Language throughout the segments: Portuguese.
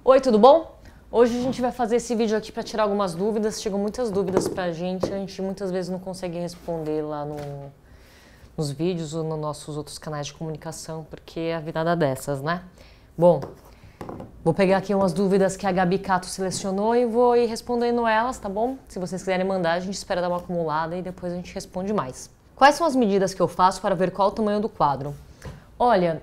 Oi, tudo bom? Hoje a gente vai fazer esse vídeo aqui para tirar algumas dúvidas. Chegam muitas dúvidas pra gente, a gente muitas vezes não consegue responder lá nos vídeos ou nos nossos outros canais de comunicação, porque a vida dá dessas, né? Bom, vou pegar aqui umas dúvidas que a Gabi Cato selecionou e vou ir respondendo elas, tá bom? Se vocês quiserem mandar, a gente espera dar uma acumulada e depois a gente responde mais. Quais são as medidas que eu faço para ver qual é o tamanho do quadro? Olha,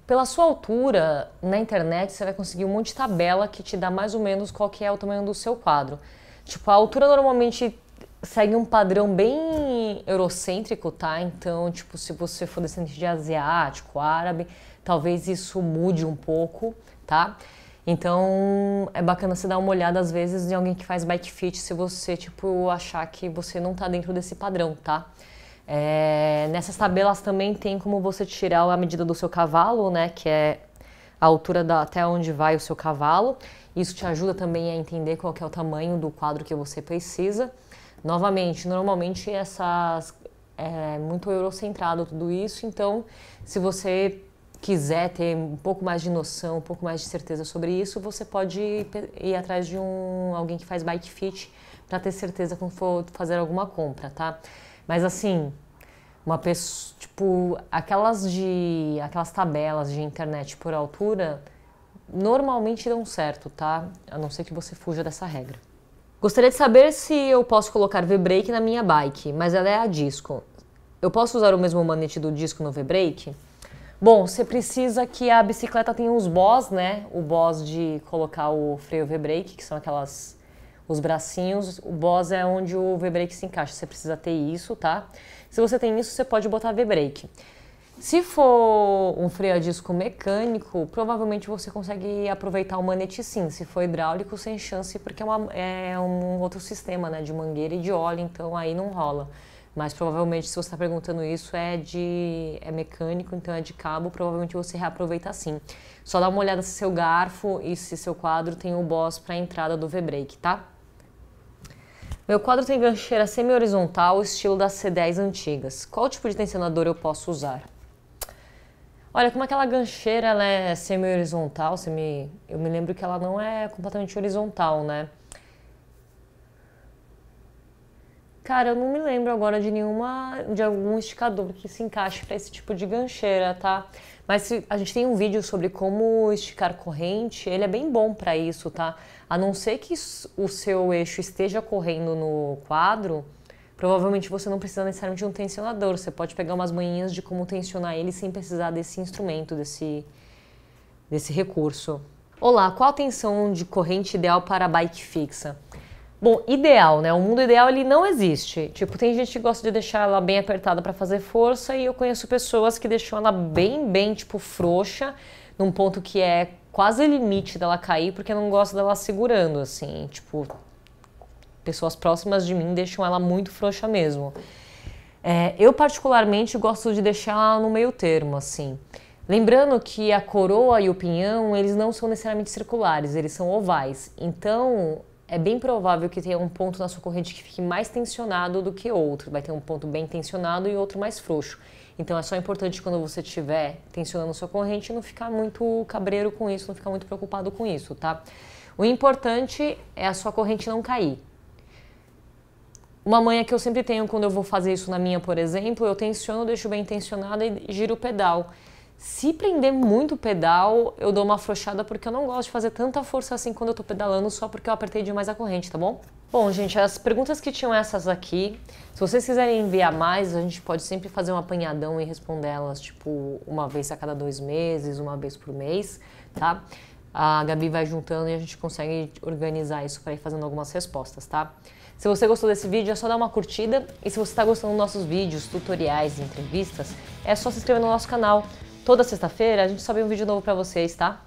pela sua altura, na internet você vai conseguir um monte de tabela que te dá mais ou menos qual que é o tamanho do seu quadro. Tipo, a altura normalmente segue um padrão bem eurocêntrico, tá? Então, tipo, se você for descendente de asiático, árabe, talvez isso mude um pouco, tá? Então, é bacana você dar uma olhada às vezes em alguém que faz bike fit se você, tipo, achar que você não tá dentro desse padrão, tá? Nessas tabelas também tem como você tirar a medida do seu cavalo, né, que é a altura até onde vai o seu cavalo. Isso te ajuda também a entender qual que é o tamanho do quadro que você precisa. Novamente, normalmente é muito eurocentrado tudo isso, então se você quiser ter um pouco mais de noção, um pouco mais de certeza sobre isso, você pode ir atrás de alguém que faz bike fit para ter certeza quando for fazer alguma compra, tá? Mas assim, uma pessoa, tipo, aquelas tabelas de internet por altura normalmente dão certo, tá? A não ser que você fuja dessa regra. Gostaria de saber se eu posso colocar V-brake na minha bike, mas ela é a disco. Eu posso usar o mesmo manete do disco no V-brake? Bom, você precisa que a bicicleta tenha os BOS, né? O BOS de colocar o freio V-brake, que são os bracinhos. O BOS é onde o V-brake se encaixa, você precisa ter isso, tá? Se você tem isso, você pode botar V-brake. Se for um freio a disco mecânico, provavelmente você consegue aproveitar o manete sim. Se for hidráulico, sem chance, porque é um outro sistema, né? De mangueira e de óleo, então aí não rola. Mas provavelmente, se você está perguntando isso, é mecânico, então é de cabo, provavelmente você reaproveita sim. Só dá uma olhada se seu garfo e se seu quadro tem o BOS para a entrada do V-brake, tá? Meu quadro tem gancheira semi-horizontal, estilo das C10 antigas. Qual tipo de tensionador eu posso usar? Olha, como aquela gancheira ela é semi-horizontal, eu me lembro que ela não é completamente horizontal, né? Cara, eu não me lembro agora de algum esticador que se encaixe para esse tipo de gancheira, tá? Mas a gente tem um vídeo sobre como esticar corrente, ele é bem bom para isso, tá? A não ser que o seu eixo esteja correndo no quadro, provavelmente você não precisa necessariamente de um tensionador. Você pode pegar umas manhinhas de como tensionar ele sem precisar desse instrumento, desse recurso. Olá, qual a tensão de corrente ideal para a bike fixa? Bom, ideal, né? O mundo ideal ele não existe. Tipo, tem gente que gosta de deixar ela bem apertada para fazer força e eu conheço pessoas que deixam ela bem, tipo, frouxa, num ponto que é quase limite dela cair, porque não gosta dela segurando, assim. Tipo, pessoas próximas de mim deixam ela muito frouxa mesmo. Eu particularmente gosto de deixar ela no meio termo, assim. Lembrando que a coroa e o pinhão, eles não são necessariamente circulares, eles são ovais. Então, é bem provável que tenha um ponto na sua corrente que fique mais tensionado do que outro. Vai ter um ponto bem tensionado e outro mais frouxo. Então é só importante quando você estiver tensionando sua corrente não ficar muito cabreiro com isso, não ficar muito preocupado com isso, tá? O importante é a sua corrente não cair. Uma manha que eu sempre tenho quando eu vou fazer isso na minha, por exemplo, eu tensiono, deixo bem tensionado e giro o pedal. Se prender muito o pedal, eu dou uma afrouxada porque eu não gosto de fazer tanta força assim quando eu tô pedalando só porque eu apertei demais a corrente, tá bom? Bom, gente, as perguntas que tinham essas aqui, se vocês quiserem enviar mais, a gente pode sempre fazer um apanhadão e responder elas, tipo, uma vez a cada 2 meses, uma vez por mês, tá? A Gabi vai juntando e a gente consegue organizar isso para ir fazendo algumas respostas, tá? Se você gostou desse vídeo, é só dar uma curtida. E se você está gostando dos nossos vídeos, tutoriais e entrevistas, é só se inscrever no nosso canal. Toda sexta-feira a gente sobe um vídeo novo pra vocês, tá?